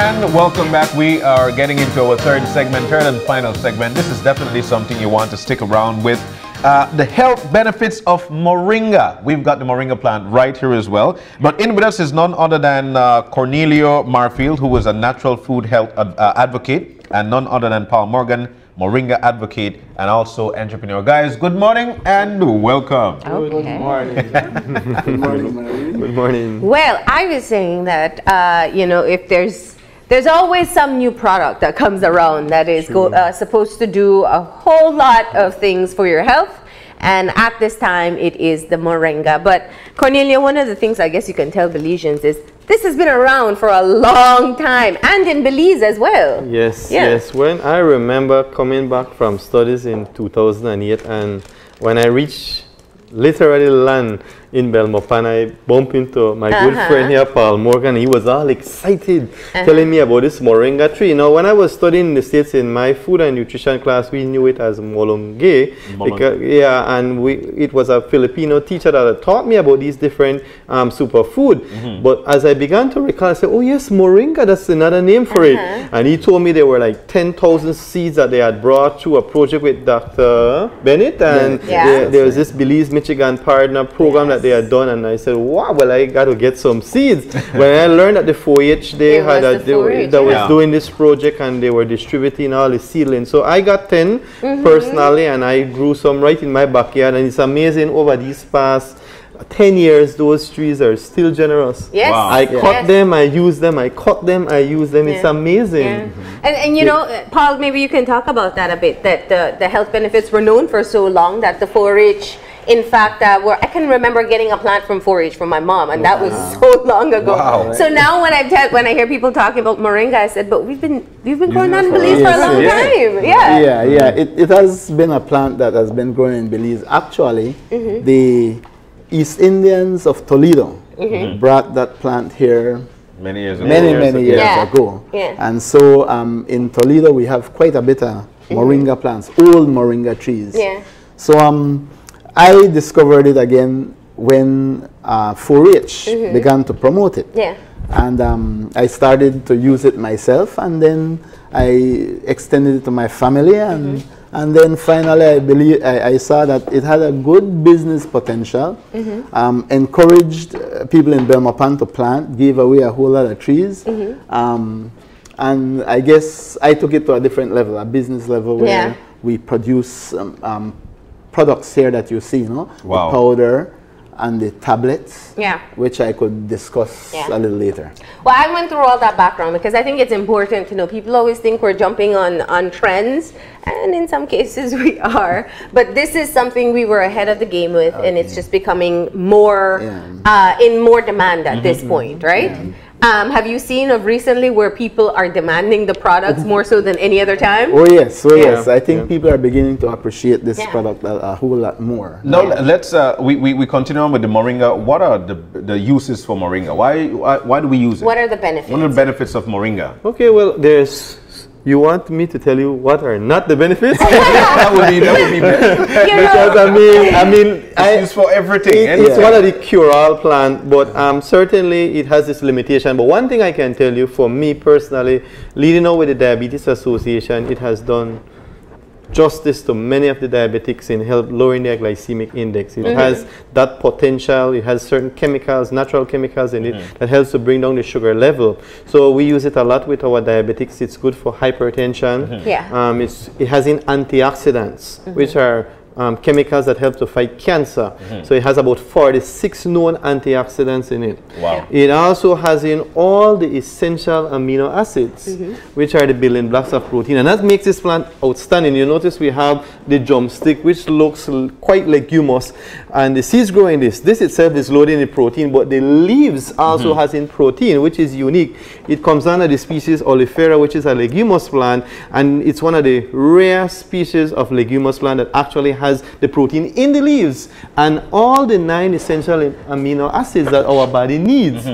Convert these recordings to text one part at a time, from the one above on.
And welcome back. We are getting into our third and final segment. This is definitely something you want to stick around with. The health benefits of Moringa. We've got the Moringa plant right here as well. But in with us is none other than Cornelio Marfield, who is a natural food health advocate, and none other than Paul Morgan, Moringa advocate and also entrepreneur. Guys, good morning and welcome. Okay. Good morning. Good morning, Marie. Good morning. Well, I was saying that, you know, if there's always some new product that comes around that is supposed to do a whole lot of things for your health. And at this time, it is the Moringa. But Cornelia, one of the things I guess you can tell Belizeans is this has been around for a long time, and in Belize as well. Yes, yes. When I remember coming back from studies in 2008, and when I reached literally land in Belmopan, I bumped into my good friend here, Paul Morgan. He was all excited, telling me about this Moringa tree. Now, when I was studying in the States in my food and nutrition class, we knew it as molonge. Because, and it was a Filipino teacher that had taught me about these different superfood. But as I began to recall, I said, oh yes, Moringa, that's another name for it. And he told me there were like 10,000 seeds that they had brought through a project with Dr. Bennett. And there was this Belize, Michigan partner program that they had done, and I said, wow, well, I got to get some seeds. When I learned that the 4-H, they was doing this project and they were distributing all the seedlings. So I got 10 personally, and I grew some right in my backyard, and it's amazing over these past 10 years, those trees are still generous. Yes. Wow. I cut them, I use them, I cut them, I use them. It's amazing. And you know, Paul, maybe you can talk about that a bit, that the health benefits were known for so long that the 4-H, in fact, I can remember getting a plant from 4-H from my mom, and that was so long ago. Wow. So now when I hear people talking about Moringa, I said, but we've been growing that in Belize for a long time. It has been a plant that has been growing in Belize. Actually, the East Indians of Toledo brought that plant here many years ago. Many years ago. And so in Toledo we have quite a bit of Moringa plants, old Moringa trees. So I discovered it again when 4-H began to promote it. And I started to use it myself, and then I extended it to my family, and then finally I saw that it had a good business potential, encouraged people in Belmopan to plant, gave away a whole lot of trees, and I guess I took it to a different level, a business level, where we produce products here that you see, you know, the powder and the tablets, which I could discuss a little later. Well, I went through all that background because I think it's important to know. People always think we're jumping on trends, and in some cases we are. But this is something we were ahead of the game with, and it's just becoming more in more demand at this point, right? Have you seen of recently where people are demanding the products more so than any other time? Oh yes, yes. I think people are beginning to appreciate this product a whole lot more. Now let's we continue on with the Moringa. What are the uses for Moringa? Why do we use it? What are the benefits? What are the benefits of Moringa? Okay, well, you want me to tell you what are not the benefits? that would be better. Because I mean, it's used for everything. It's one of the cure-all plant, but certainly it has this limitation. But one thing I can tell you, for me personally, leading on with the Diabetes Association, it has done justice to many of the diabetics in help lowering their glycemic index. It has that potential. It has certain chemicals, natural chemicals in it that helps to bring down the sugar level. So we use it a lot with our diabetics. It's good for hypertension. It has in antioxidants, which are chemicals that help to fight cancer. So it has about 46 known antioxidants in it. Wow. It also has in all the essential amino acids, which are the building blocks of protein. And that makes this plant outstanding. You notice we have the drumstick, which looks quite leguminous. And the seeds grow in this. This itself is loaded in protein, but the leaves also has in protein, which is unique. It comes under the species Oleifera, which is a leguminous plant. And it's one of the rare species of leguminous plant that actually has the protein in the leaves and all the 9 essential amino acids that our body needs.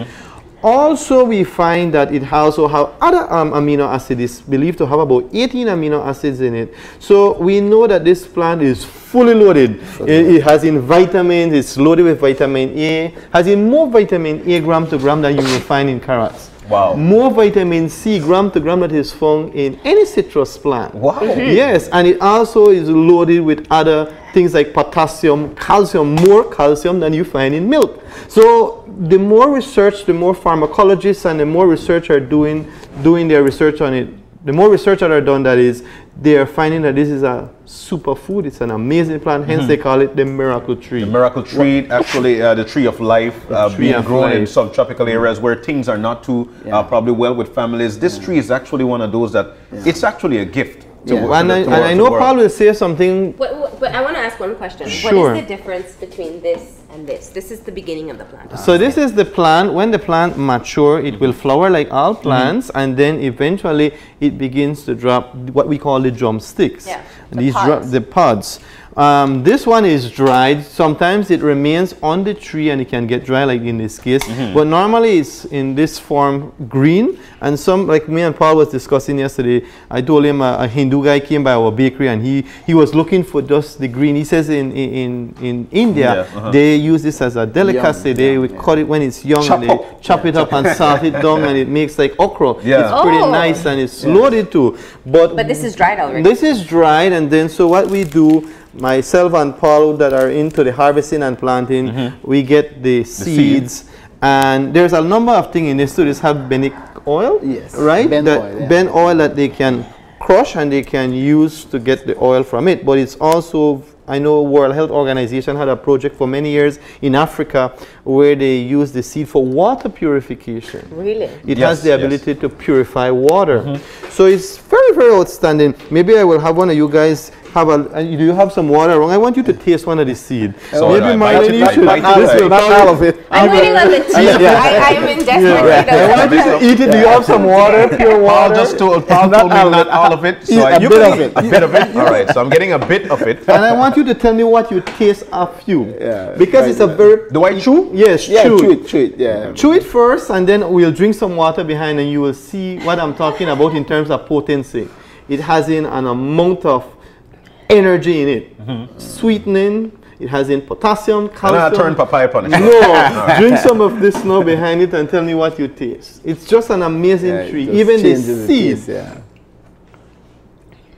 Also, we find that it also has other amino acids. It's believed to have about 18 amino acids in it. So we know that this plant is fully loaded. It has in vitamins, it's loaded with vitamin A, has in more vitamin A gram to gram than you will find in carrots. Wow. More vitamin C, gram to gram, that is found in any citrus plant. Wow. Yes, and it also is loaded with other things like potassium, calcium, more calcium than you find in milk. So the more research, the more pharmacologists and the more research are doing their research on it, the more research that are done, that is, they are finding that this is a superfood. It's an amazing plant. Hence, they call it the miracle tree. The miracle tree, actually, the tree of life, being grown in subtropical areas where things are not too probably well with families. This tree is actually one of those that it's actually a gift. And I know Paul will say something. But I want to ask one question. Sure. What is the difference between this and this? This is the beginning of the plant. So this is the plant. When the plant mature, it will flower like all plants, and then eventually it begins to drop what we call the drumsticks. Yeah, the pods. This one is dried. Sometimes it remains on the tree and it can get dry, like in this case. But normally it's in this form green. And some, like me and Paul was discussing yesterday, I told him a Hindu guy came by our bakery and he was looking for just the green. He says in India, they use this as a delicacy. They would cut it when it's young and they chop it up and salt it down and it makes like okra. It's pretty nice and it's loaded too. But this is dried already. This is dried, and then so what we do, myself and Paul that are into the harvesting and planting, we get the seeds, and there's a number of things in this too. This have benic oil, right? Ben oil that they can crush and they can use to get the oil from it. But it's also, I know World Health Organization had a project for many years in Africa where they use the seed for water purification. Really? It has the ability to purify water. So it's very, very outstanding. Maybe I will have one of you guys have do you have some water wrong? I want you to taste one of the seed. So maybe Marlene, you should this will not all of it. I'm waiting on the tea. I'm in desperate need I want you to eat it. Do you have some water? Pure water? Paul told me not all of it. So a bit of it. A bit of it. All right. So I'm getting a bit of it. And I want you to tell me what you taste a few. Because it's a very... Do I chew? Yes, chew it. Yeah. Chew it first, and then we'll drink some water behind, and you will see what I'm talking about in terms of potency. It has an amount of energy in it, sweetening. It has in potassium, calcium. And I turn papaya on it. No, drink some of this now behind it and tell me what you taste. It's just an amazing tree. Even the seeds.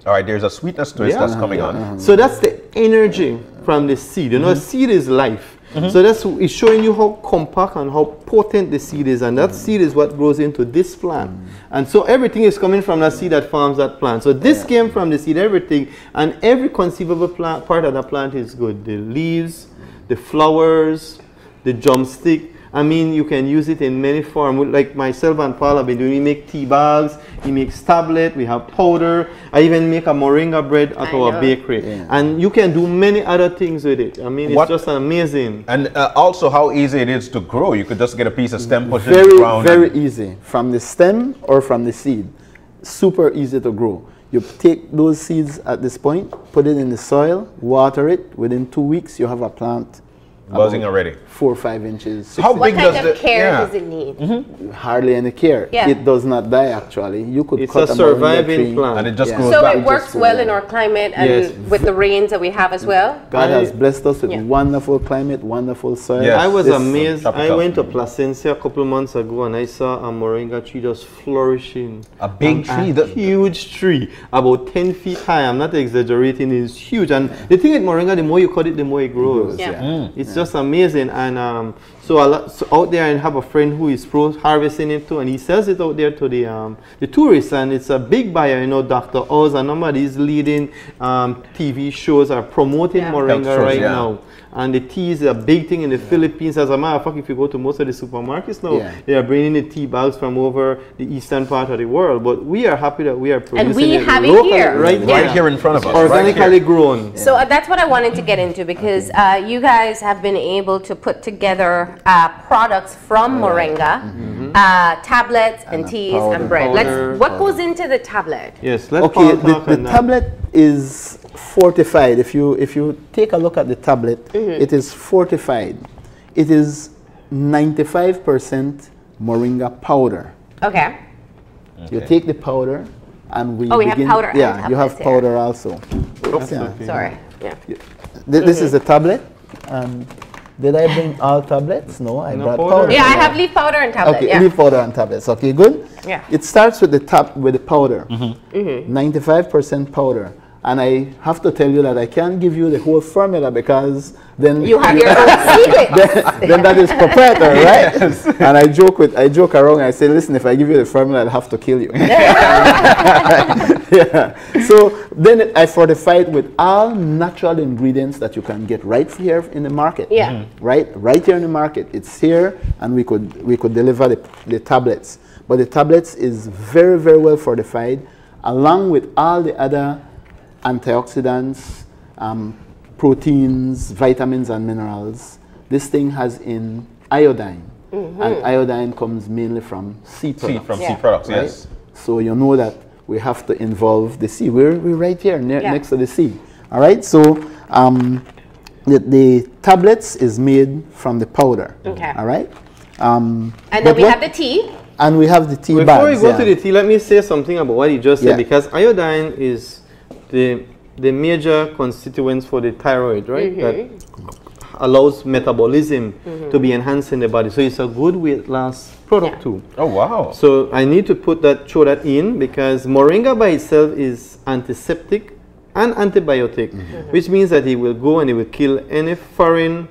All right, there's a sweetness to it that's coming on. So that's the energy from the seed. You know, a seed is life. So it's showing you how compact and how potent the seed is, and that seed is what grows into this plant. And so everything is coming from that seed that forms that plant. So this came from the seed, everything, and every conceivable part of the plant is good. The leaves, the flowers, the drumstick. I mean, you can use it in many forms. Like myself and Paul have been doing, we make tea bags, we make tablet, we have powder. I even make a moringa bread at our bakery. And you can do many other things with it. I mean, it's just amazing. And also how easy it is to grow. You could just get a piece of stem, push it in the ground. Very easy. From the stem or from the seed. Super easy to grow. You take those seeds at this point, put it in the soil, water it. Within 2 weeks, you have a plant buzzing already. 4 or 5 inches. How big what kind of care does it need? Hardly any care. It does not die actually. You could it's cut a surviving plant. And it just grows so back. it works well in our climate and with the rains that we have as well? God has blessed us with wonderful climate, wonderful soil. I was amazed. I went to Placencia a couple of months ago and I saw a moringa tree just flourishing. A big tree? A huge tree, about 10 feet high. I'm not exaggerating, it's huge. And the thing with moringa, the more you cut it, the more it grows. It's just amazing. And so out there, I have a friend who is harvesting it too, and he sells it out there to the tourists, and it's a big buyer. You know, Dr. Oz, a number of these leading TV shows are promoting moringa right now. And the tea is a big thing in the Philippines. As a matter of fact, if you go to most of the supermarkets now, they are bringing the tea bags from over the eastern part of the world. But we are happy that we are producing and we have it locally, here. Right here in front of us. Organically grown. So that's what I wanted to get into, because you guys have been able to put together products from moringa, tablets and teas and bread. What goes into the tablet? Yes, let's the tablet is fortified. If you take a look at the tablet, it is fortified. It is 95% moringa powder. Okay. You take the powder and we have powder. Yeah, you have powder also. Sorry. This is the tablet, and Did I bring all tablets? No, I brought powder. Yeah, I have leaf powder and tablet. Okay, leaf powder and tablets. Okay, good. Yeah. It starts with the powder. 95% powder. And I have to tell you that I can't give you the whole formula because then you have your own secret. then that is proprietary, right? Yes. And I joke around. I say, listen, if I give you the formula, I'll have to kill you. Yeah. So then I fortify it with all natural ingredients that you can get right here in the market. Yeah. Right here in the market. It's here, and we could deliver the tablets. But the tablets is very, very well fortified, along with all the other antioxidants, proteins, vitamins, and minerals. This thing has in iodine, and iodine comes mainly from sea products. Sea products, right? yes. So you know that we have to involve the sea. We're right here next to the sea. All right. So the tablets is made from the powder. Okay. All right. And then we have the tea. And we have the tea bags. Before we go to the tea, let me say something about what you just said, because iodine is the major constituents for the thyroid, right? That allows metabolism to be enhanced in the body. So it's a good weight loss product too. Oh, wow. So I need to throw that in, because moringa by itself is antiseptic and antibiotic, which means that it will go and it will kill any foreigner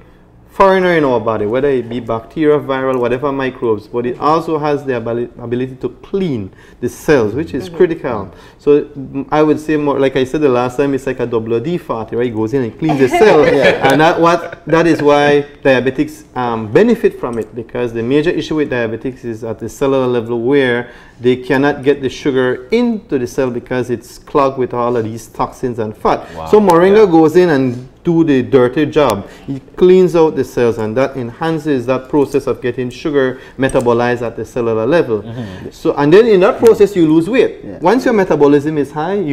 in our body, whether it be bacteria, viral, whatever microbes, but it also has the ability to clean the cells, which is critical. So I would say, more like I said the last time, it's like a WD party, right? It goes in and cleans the cell. And that is why diabetics benefit from it, because the major issue with diabetics is at the cellular level, where they cannot get the sugar into the cell because it's clogged with all of these toxins and fat. Wow. So moringa goes in and do the dirty job. It cleans out the cells, and that enhances that process of getting sugar metabolized at the cellular level. So, and then in that process you lose weight. Once your metabolism is high,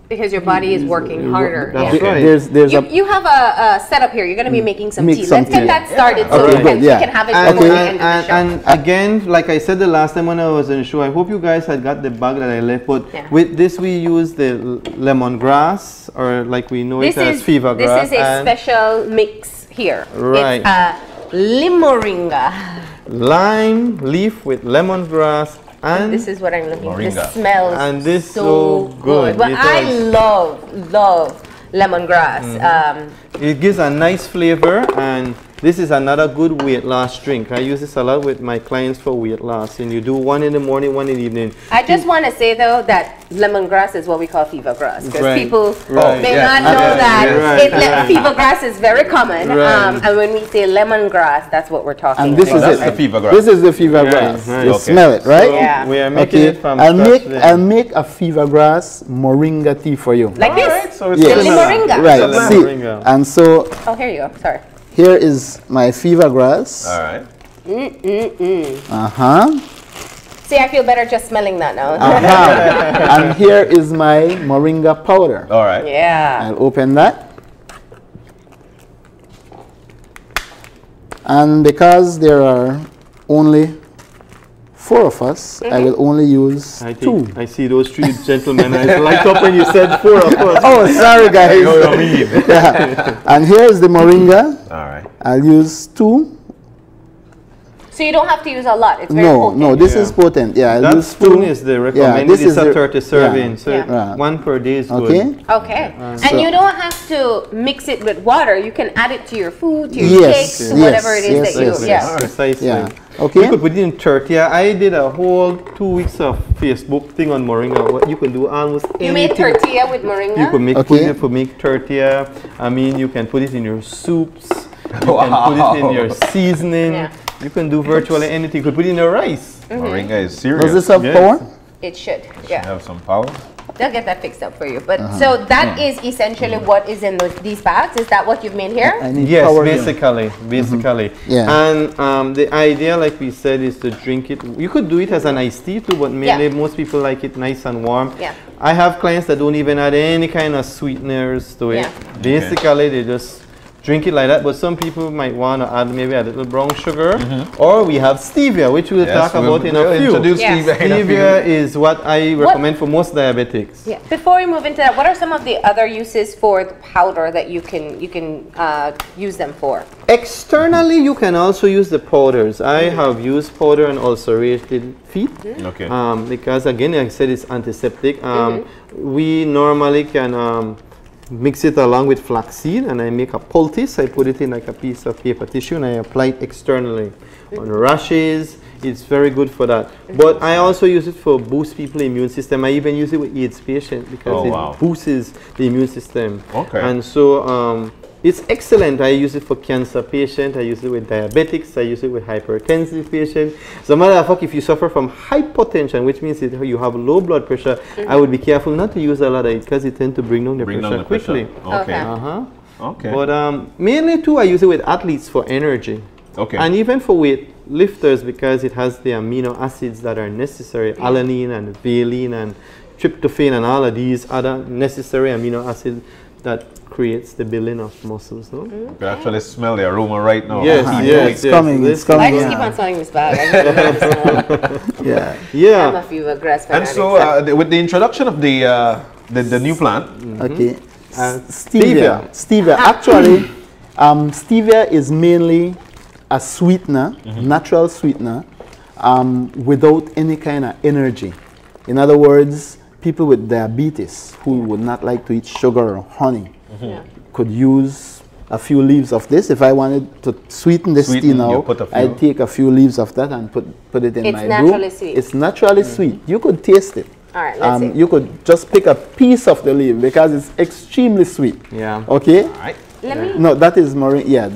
because your body is working harder. That's right. You have a setup here. You're going to be making some tea. Let's get that started so we can have it before the end of the show. And again, like I said the last time when I was in the show, I hope you guys had got the bag that I left, but with this we use the lemongrass, or like we know it as fever grass. This is a special mix here. Right. It's limoringa. Lime leaf with lemongrass. And this is what I'm looking for. Moringa. This smells so good. But I love lemongrass. It gives a nice flavor, and this is another good weight loss drink. I use this a lot with my clients for weight loss, and you do one in the morning, one in the evening. I just want to say though that lemongrass is what we call fever grass, because people may not know that fever grass is very common. And when we say lemongrass, that's what we're talking and this about. Is the fever grass. This is the fever grass. You smell it, right? So we are making it from I'll make a fever grass moringa tea for you. Like this? So it's moringa. Right. See, and so. Oh, here you go. Sorry. Here is my fever grass. All right. See, I feel better just smelling that now. And here is my moringa powder. All right. Yeah. I'll open that. And because there are only 4 of us, I will only use 2. I see those 3 gentlemen. I light up when you said 4 of us. Oh, sorry guys. And here's the moringa. All right. I'll use 2. So you don't have to use a lot. It's very potent. No, this is potent. Yeah, that spoon is the recommended. This is is a 30 serving. So 1 per day is good. Okay. And you don't have to mix it with water. You can add it to your food, to your cakes, to whatever it is that you. Precisely. Yeah. Okay. You could put it in tortilla. I did a whole 2 weeks of Facebook thing on moringa. What you can do almost anything. You made tortilla with moringa? You could make tortilla. I mean, you can put it in your soups. You can put it in your seasoning. You can do virtually anything. You could put it in your rice. Moringa is serious. Does this have power? It should. Should have some power. They'll get that fixed up for you. But so that is essentially what is in these bags. Is that what you've made here? Yes, basically. And the idea, like we said, is to drink it. You could do it as an iced tea too, but mainly most people like it nice and warm. I have clients that don't even add any kind of sweeteners to it. Basically, they just drink it like that, but some people might want to add maybe a little brown sugar, or we have stevia, which we'll talk about in a few. Stevia is what I recommend for most diabetics. Yeah. Before we move into that, what are some of the other uses for the powder that you can use them for? Externally, you can also use the powders. I have used powder on ulcerated feet, because again, like I said, it's antiseptic. We normally can mix it along with flaxseed, and I make a poultice. I put it in like a piece of paper tissue, and I apply it externally on rashes. It's very good for that. But I also use it for boost people's immune system. I even use it with AIDS patients because it boosts the immune system. And so it's excellent. I use it for cancer patients. I use it with diabetics. I use it with hypertensive patients. As a matter of fact, if you suffer from hypotension, which means that you have low blood pressure, I would be careful not to use a lot of it because it tends to bring down the pressure quickly. But mainly too, I use it with athletes for energy. And even for weight lifters because it has the amino acids that are necessary, alanine and valine and tryptophan and all of these other necessary amino acids that creates the building of muscles. No? You can actually smell the aroma right now. It's coming. It's coming. I just keep on smelling this bag. I'm a few aggressive. And so with the introduction of the new plant, stevia. Actually, stevia is mainly a sweetener, natural sweetener, without any kind of energy. In other words, people with diabetes who would not like to eat sugar or honey could use a few leaves of this. If I wanted to sweeten this tea now, I'd take a few leaves of that and put it in my brew. It's naturally sweet. It's naturally sweet. You could taste it. All right, let's see. You could just pick a piece of the leaf because it's extremely sweet. Okay? All right. Let me. No, that is Moringa.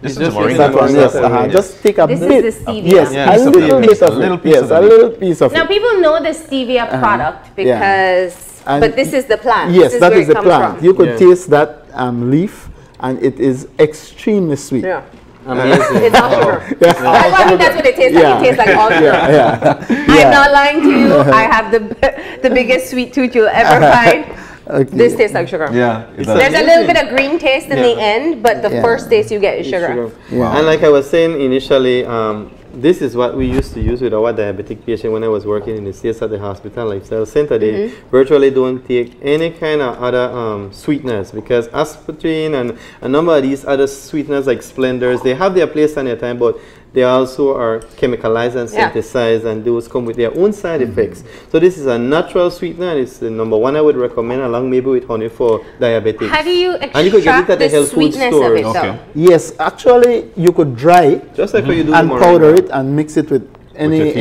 This is Moringa. Just take a bit. This is the stevia. Yes, a little piece of it. A little piece of it. Now people know the stevia product because, but this is the plant. Yes, that is the plant. You could taste that leaf, and it is extremely sweet. Amazing. It's all sugar. I think that's what it tastes like. It tastes like all sugar. I'm not lying to you. I have the biggest sweet tooth you'll ever find. This tastes like sugar. There's a little bit of green taste in the end, but the first taste you get is sugar. And like I was saying initially, this is what we used to use with our diabetic patient when I was working in the States at the Hospital Lifestyle Center. They virtually don't take any kind of other sweeteners because aspartame and a number of these other sweeteners like Splendors, they have their place and their time, but they also are chemicalized and synthesized, and those come with their own side effects. So this is a natural sweetener, and it's the number one I would recommend, along maybe with honey for diabetics. How do you extract and you could get it at the health food sweetness store. of it though? Yes, actually you could dry it just like how you do and powder it and mix it with any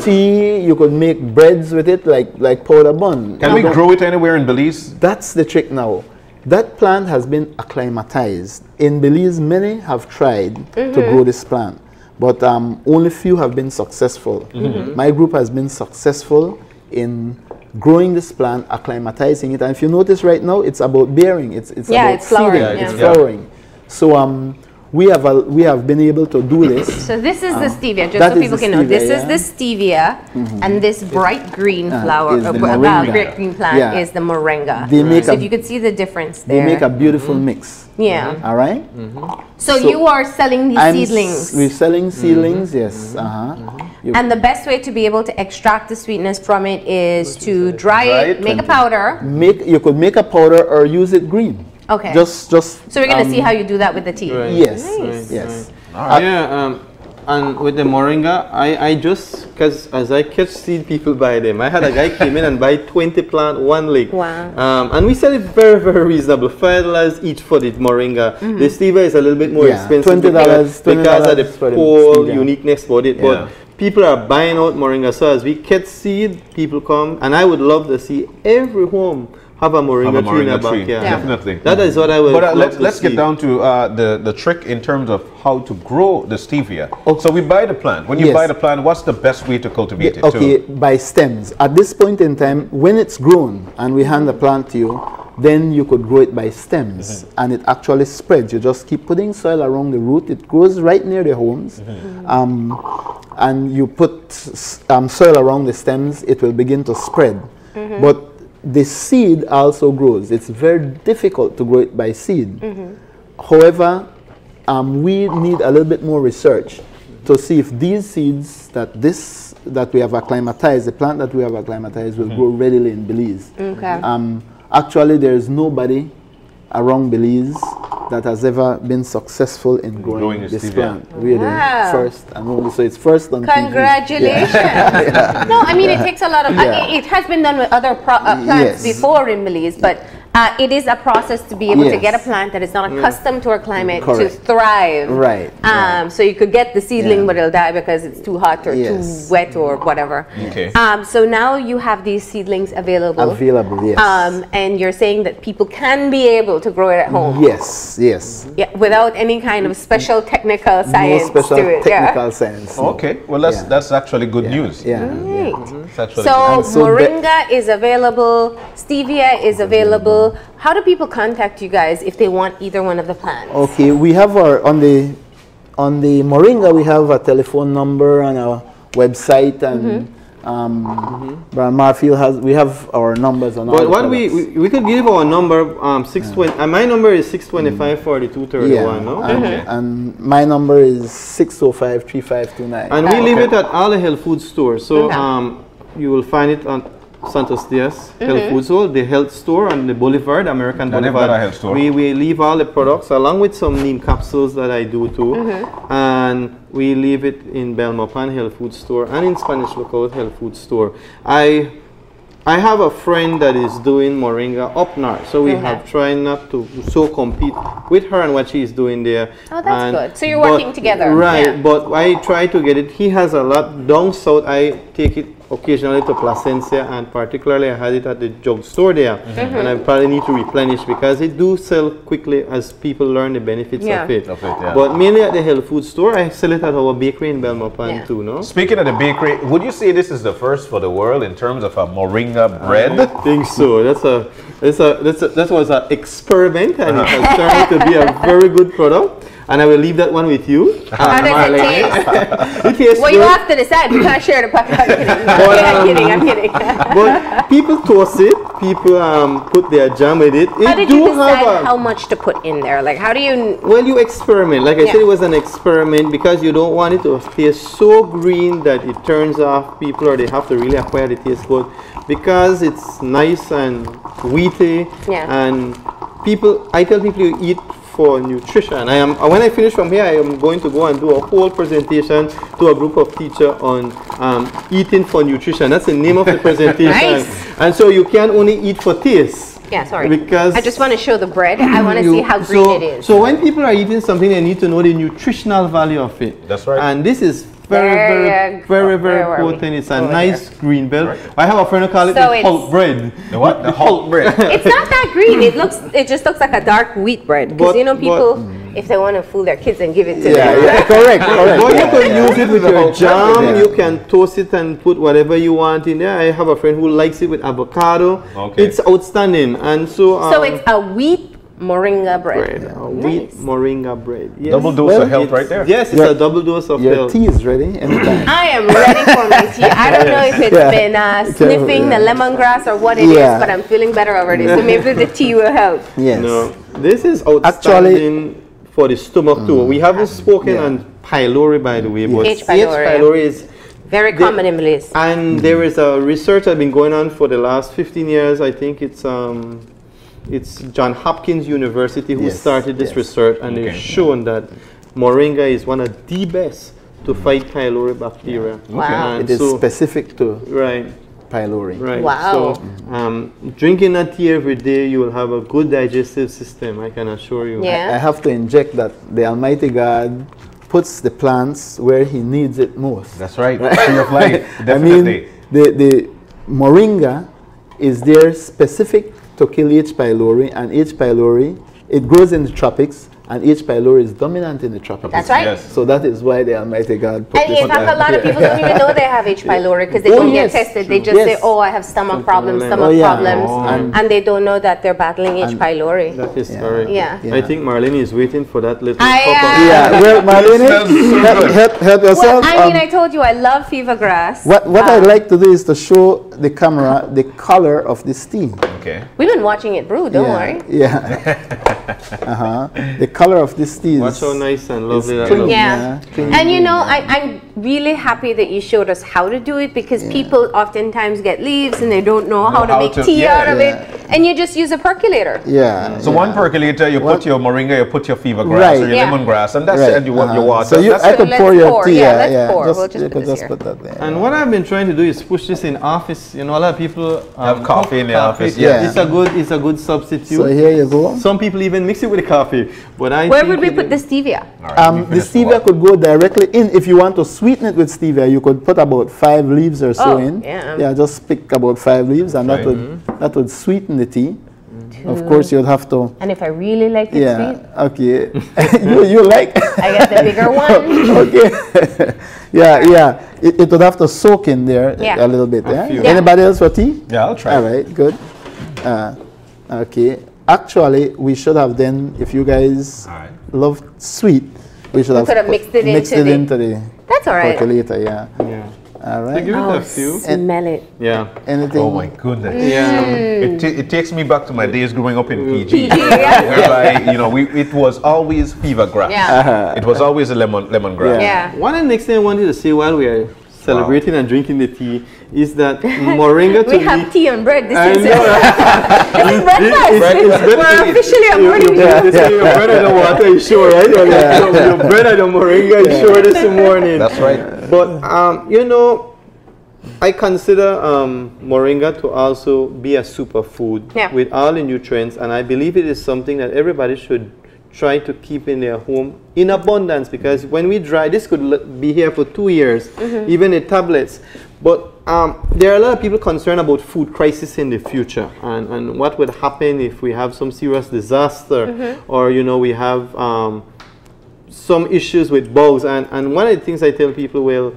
tea. You could make breads with it like powder bun. Can we grow it anywhere in Belize? That's the trick now. That plant has been acclimatized. In Belize, many have tried to grow this plant, but only few have been successful. My group has been successful in growing this plant, acclimatizing it, and if you notice right now, it's about bearing. It's about flowering. It's flowering. So we have been able to do this. So this is the stevia, just so people can know. This is the stevia, and this bright green flower, bright green plant is the moringa. So if you could see the difference there. They make a beautiful mix. All right? So you are selling these seedlings. We're selling seedlings, yes. And the best way to be able to extract the sweetness from it is to dry it, make a powder. You could make a powder or use it green. Okay. Just. So we're gonna see how you do that with the tea. Yes. Nice. Yes. And with the moringa, I just, because as I catch seed, people buy them. I had a guy came in and buy 20 plant, 1 lick. Wow. And we sell it very, very reasonable. $5 each for the moringa. The stevia is a little bit more expensive because of the whole uniqueness about it. But people are buying out moringa. So as we catch seed, people come, and I would love to see every home have a moringa tree in their backyard. Definitely. That is what I would. But let's get down to the trick in terms of how to grow the stevia. So we buy the plant. When you buy the plant, what's the best way to cultivate it? By stems. At this point in time, when it's grown and we hand the plant to you, then you could grow it by stems, and it actually spreads. You just keep putting soil around the root. It grows right near the homes, and you put soil around the stems. It will begin to spread, but the seed also grows. It's very difficult to grow it by seed. However, we need a little bit more research to see if these seeds that we have acclimatized, the plant that we have acclimatized, will grow readily in Belize. Okay. Actually, there is nobody around Belize that has ever been successful in growing this plant. We are the first and only, so it's first on Congratulations. Yeah. No, I mean, it takes a lot of, it has been done with other plants before in Belize, but it is a process to be able to get a plant that is not accustomed to our climate to thrive. Right. So you could get the seedling, but it'll die because it's too hot or too wet or whatever. Okay. So now you have these seedlings available. Yes. And you're saying that people can be able to grow it at home. Yes. Yeah, without any kind of special technical science no special to it. technical science. Okay. Well, that's actually good news. Right. It's actually So Moringa is available, Stevia is available. How do people contact you guys if they want either one of the plants? Okay, we have on the Moringa we have a telephone number and a website, and Marfield we have our numbers on. But what we could give our number 620. My number is 625 4231. No. And my number is 605-3529. And we leave it at all the health food stores. So you will find it on Santos Diaz Health Food Store, the health store on the Boulevard, American Boulevard. Health store. We leave all the products along with some neem capsules that I do too, and we leave it in Belmopan Health Food Store and in Spanish Lookout Health Food Store. I have a friend that is doing Moringa up north, so we have tried not to compete with her and what she is doing there. Oh, that's good. So you're working together. Right, but I try to get it. He has a lot down south. I take it occasionally to Placencia, and particularly I had it at the drugstore there, and I probably need to replenish because it do sell quickly as people learn the benefits of it. But mainly at the health food store. I sell it at our bakery in Belmopan too. No. Speaking of the bakery, would you say this is the first for the world in terms of a Moringa bread? I think so. That was an experiment, and it has turned out to be a very good product. And I will leave that one with you. How does it taste? It tastes well, you have to decide. You can't share the packet. I'm kidding. But people toast it. People put their jam with it. How did you decide how much to put in there? Like, how do you... Well, you experiment. Like I said, it was an experiment because you don't want it to taste so green that it turns off people, or they have to really acquire the taste bud, because it's nice and wheaty. And people, I tell people you eat for nutrition. When I finish from here, I am going to go and do a whole presentation to a group of teachers on eating for nutrition. That's the name of the presentation. Nice. And so you can't only eat for taste. Yeah, sorry. Because I just want to show the bread. I want to see how green it is. So when people are eating something, they need to know the nutritional value of it. That's right. And this is very potent. It's a nice green bell. Right. I have a friend who calls it the Hulk bread. The what? The Hulk bread. It's not that green. It just looks like a dark wheat bread. Because you know people, if they want to fool their kids and give it to them. Yeah, correct. But you can use it with your jam. You can toast it and put whatever you want in there. I have a friend who likes it with avocado. It's outstanding. And so it's a wheat Moringa bread. Wheat Moringa bread. Yes. Double dose of health right there. Yes, it's a double dose of health. Your tea is ready anytime. I am ready for my tea. I don't know if it's been sniffing the lemongrass or what it is, but I'm feeling better already. So maybe the tea will help. Yes. No, this is outstanding for the stomach too. We haven't spoken on pylori, by the way, but H. pylori is very common in Belize. And there is a research that's been going on for the last 15 years. I think it's Johns Hopkins University who started this research, and they've shown that Moringa is one of the best to fight pylori bacteria. Wow. It is specific to pylori. Right. Wow. So drinking that tea every day, you will have a good digestive system, I can assure you. Yeah. I have to inject that the Almighty God puts the plants where He needs it most. That's right. Tree of life. Definitely. I mean, the Moringa is there specific to kill H. pylori, and H. pylori, it grows in the tropics, and H. pylori is dominant in the tropics. That's right. Yes. So that is why the Almighty God put and this. In fact, a lot of people don't even know they have H. pylori because they don't get tested. They just say, "Oh, I have stomach problems," and they don't know that they're battling H. pylori. That is correct. Yeah. I think Marlene is waiting for that little I cup am. Yeah, well, Marlene, help yourself. Well, I mean, I told you I love fever grass. What I'd like to do is to show the camera the color of this tea. Okay. We've been watching it brew, don't worry. Yeah. The color of this tea is... Watch how nice and lovely that clean, looks. Yeah. And you know, I'm really happy that you showed us how to do it, because people oftentimes get leaves and they don't know how to make tea out of it. And you just use a percolator. Yeah. So one percolator, you put your moringa, you put your fever grass or your lemongrass, and that's it. And you want your water. So I could pour your tea. Let's pour. We'll just put that there. And what I've been trying to do is push this in office. You know, a lot of people have coffee in the office. Yeah. It's a good substitute. So here you go. Some people even mix it with the coffee. But where would we put the stevia? The stevia could go directly in. If you want to sweeten it with stevia, you could put about 5 leaves or so in. Yeah, just pick about 5 leaves, and that would sweeten the tea. Of course, you'd have to. And if I really like it sweet, okay, you like? I get the bigger one. Okay. Yeah. It would have to soak in there a little bit. Anybody else for tea? Yeah, I'll try. All right, good. Okay. Actually, we should have then, if you guys love sweet, we should have mixed it into the. That's all right. Percolator, yeah. All right. So give it a few. Smell it. Yeah. Anything? Oh my goodness. Yeah. It takes me back to my days growing up in PG. Whereby, you know, it was always fever grass. Yeah. It was always a lemongrass. Yeah. One of the next thing I wanted to say while we are celebrating and drinking the tea is that moringa to we have tea and bread. This is breakfast. We're officially a morning show. Your bread and the water is sure, right? Your bread and the moringa is sure this morning. That's right. But you know, I consider moringa to also be a superfood with all the nutrients, and I believe it is something that everybody should try to keep in their home in abundance, because when we dry, this could be here for 2 years, even the tablets. But there are a lot of people concerned about food crisis in the future, and what would happen if we have some serious disaster, or you know, we have some issues with bugs. And one of the things I tell people, well,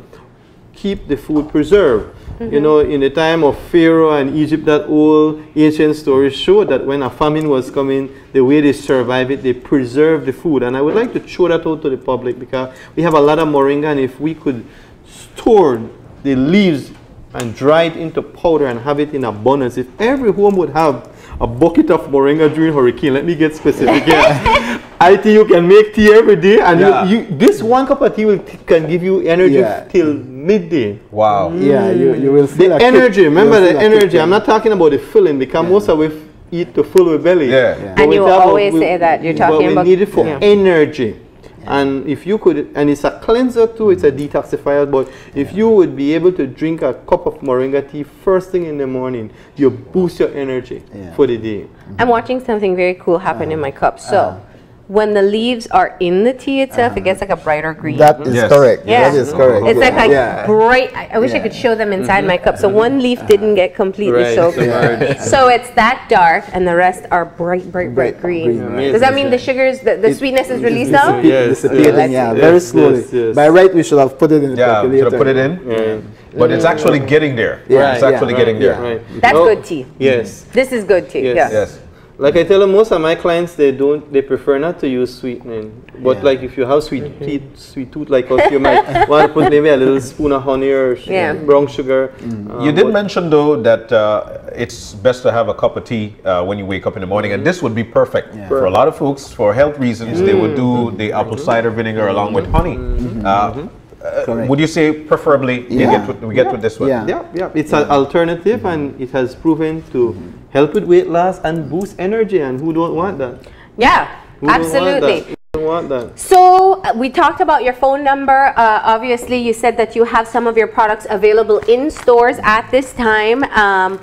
keep the food preserved. You know, in the time of Pharaoh and Egypt, that old ancient stories showed that when a famine was coming, the way they survived it, they preserved the food. And I would like to show that out to the public, because we have a lot of moringa, and if we could store the leaves and dry it into powder and have it in abundance, if every home would have a bucket of moringa during hurricane, let me get specific here. I think you can make tea every day, and this one cup of tea can give you energy till midday. Wow. Yeah, you will feel the energy. Remember the energy. I'm not talking about the filling, because most of us eat to fill with belly. And you always say that you're talking about. We need it for energy. And if you could, and it's a cleanser too, it's a detoxifier, but if you would be able to drink a cup of moringa tea first thing in the morning, you boost your energy for the day. I'm watching something very cool happen in my cup. So when the leaves are in the tea itself, it gets like a brighter green. That is correct. Yeah. That is correct. It's like bright. I wish I could show them inside my cup. So one leaf didn't get completely soaked. So it's that dark, and the rest are bright green. Does that mean the sugars, the sweetness is released now? Dissipating, very slowly. By right, we should have put it in the percolator. We should have put it in. But it's actually getting there. It's actually getting there. That's good tea. Yes. This is good tea. Yes. Like I tell them, most of my clients, they prefer not to use sweetening. But like if you have sweet tooth like us, you might want to put maybe a little spoon of honey or brown sugar. You did mention though that it's best to have a cup of tea when you wake up in the morning, and this would be perfect for a lot of folks. For health reasons, they would do the apple cider vinegar along with honey. Would you say preferably we get with this one? Yeah. It's an alternative, and it has proven to help with weight loss and boost energy. And who don't want that? Yeah, absolutely. Who don't want that? So we talked about your phone number. Obviously, you said that you have some of your products available in stores at this time.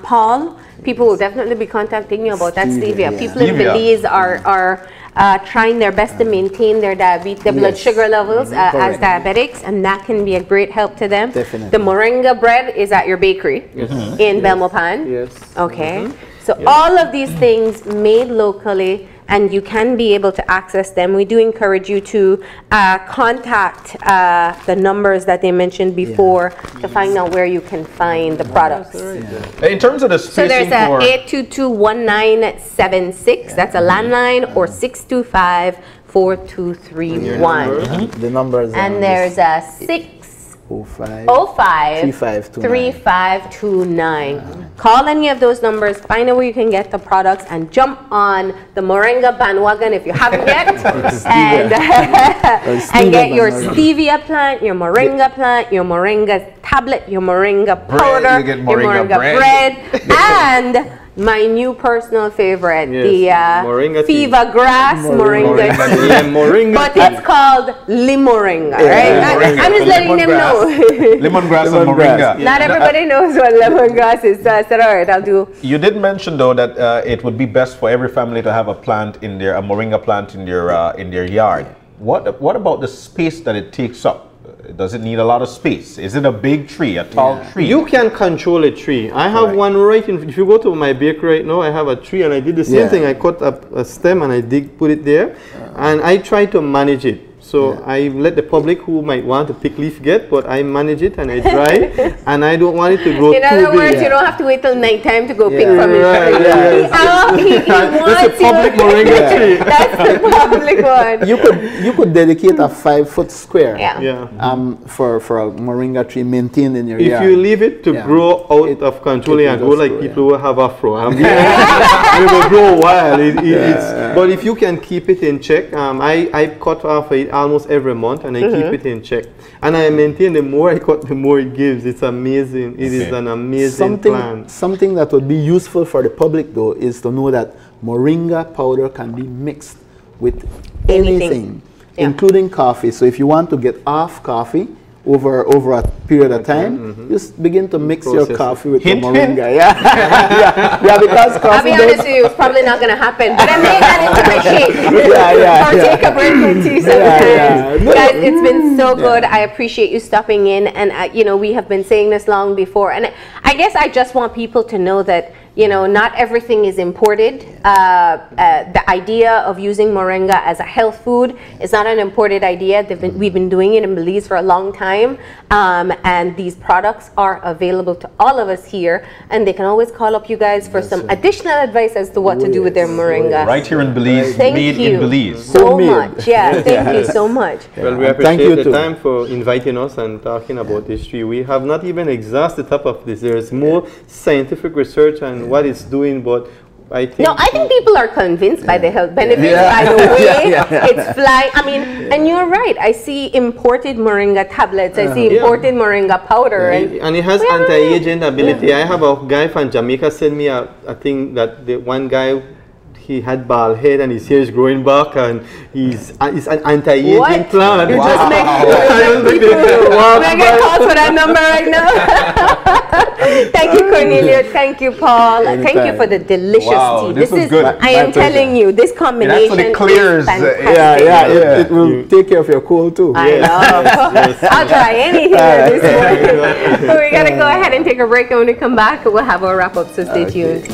Paul, people will definitely be contacting you about that stevia. People in Belize are trying their best to maintain their blood sugar levels as diabetics, and that can be a great help to them. Definitely. The moringa bread is at your bakery in Belmopan. Yes. Okay. So all of these things made locally, and you can be able to access them. We do encourage you to contact the numbers that they mentioned before to find out where you can find the products. In terms of the spacing, so there's a 822-1976, that's a landline, or 625-4231. The numbers. And there's a 05 3529. 3529. Call any of those numbers, find out where you can get the products, and jump on the Moringa bandwagon if you haven't yet. and get your Stevia plant, your Moringa plant, your Moringa tablet, your Moringa powder, your Moringa bread, and my new personal favorite, the Moringa fever grass Moringa tea. Yeah, Moringa. But it's called Limoringa, right? I'm just letting them know. Lemongrass and Moringa. Not everybody knows what lemongrass is, so I said, all right, I'll do. You did mention though that it would be best for every family to have a plant in their, a Moringa plant in their yard. What about the space that it takes up? Does it need a lot of space? Is it a big tree, a tall tree? You can control a tree. I have one right in, if you go to my bakery right now, I have a tree and I did the same thing. I cut up a stem and I put it there, and I try to manage it. So I let the public who might want to pick leaf get, but I manage it and I dry and I don't want it to grow too big. In other words, you don't have to wait till nighttime to go pick from it. That's a public Moringa tree. That's the public one. You could dedicate a 5-foot square for a Moringa tree maintained in your yard. If you leave it to grow out of control and grow like people who have afro, it will grow wild. But if you can keep it in check, I cut off it almost every month and I keep it in check. And I maintain, the more I cut, the more it gives. It's amazing. It is an amazing plant. Something that would be useful for the public though is to know that Moringa powder can be mixed with anything, including coffee. So if you want to get off coffee over a period of time, just begin to mix your coffee with the Moringa. Because coffee, I'll be honest with you, it's probably not going to happen, but I made that into my shake. Or take a break from tea sometimes. Guys, it's been so good. I appreciate you stopping in, and you know, we have been saying this long before, and I guess I just want people to know that, you know, not everything is imported. The idea of using Moringa as a health food is not an imported idea. We've been doing it in Belize for a long time, and these products are available to all of us here, and they can always call up you guys for some additional advice as to what to do with their Moringa. Right here in Belize, made in Belize. So much, thank you so much. Well, we appreciate the time for inviting us and talking about this tree. We have not even exhausted the top of this. There is more scientific research and what it's doing, but I think people are convinced by the health benefits, by the way it's flying. I mean, and you're right. I see imported Moringa tablets. I see imported Moringa powder. And it has anti-aging ability. I have a guy from Jamaica send me a thing that the one guy, he had bald head and his hair is growing back, and it's an anti-aging plant. You just make people get calls for that number right now. Thank you, Cornelio. Thank you, Paul. Thank you for the delicious tea. This is good. I am telling you, this combination it clears. is fantastic. It will take care of your cold too. I know. I'll try anything at this point. But we gotta go ahead and take a break, and when we come back, we'll have our wrap up. So stay tuned.